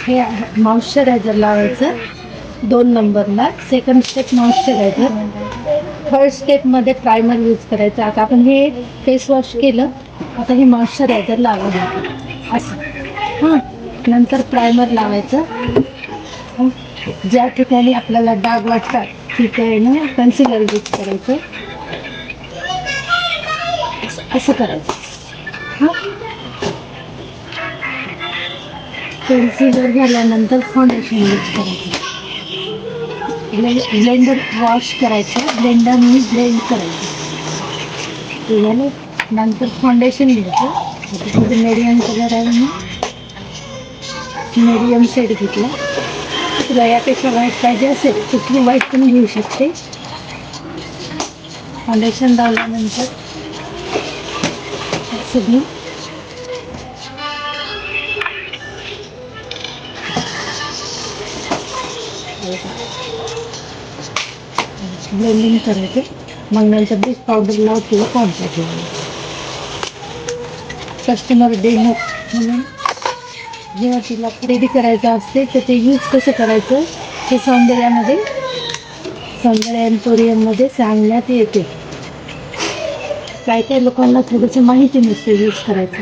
हे मॉइश्चरायझर लावायचं 2 नंबरला. Second step moisturiser. थर्ड स्टेपमध्ये प्रायमर यूज करायचं. आता आपण हे फेस वॉश केलं, आता हे मॉइश्चरायझर लावायचं असं. हां, नंतर प्रायमर लावायचं. ज्या ठिकाणी आपल्याला डाग वाटतात तिथे ना कन्सिलर यूज करायचं. असं करायचं. हां, कन्सिलर झाल्यानंतर फाउंडेशन यूज करायचं. ब्लेंडर वॉश करायचं, ब्लेंडरनी ब्लेंड करायचं. ते झालं. नंतर फाउंडेशन घ्यायचं. मीडियम कलर आहे ना, मीडियम शेड घेतला. तुला यापेक्षा व्हाईट पाहिजे असेल तर तू व्हाईट पण घेऊ शकते. फाउंडेशन लावल्यानंतर असं घेऊ. ब्लेंडिंग करायचं. मग नंतर बीच पावडर लाव किंवा कॉन्टॅक्ट लावायचं. कस्टमर डेमो म्हणून जेव्हा तिला खरेदी करायचं असते तर ते यूज कसं करायचं हे सौंदर्य एम्पोरियममध्ये सांगण्यात येते. काही लोकांना थोडंसं माहिती नसते यूज करायचं.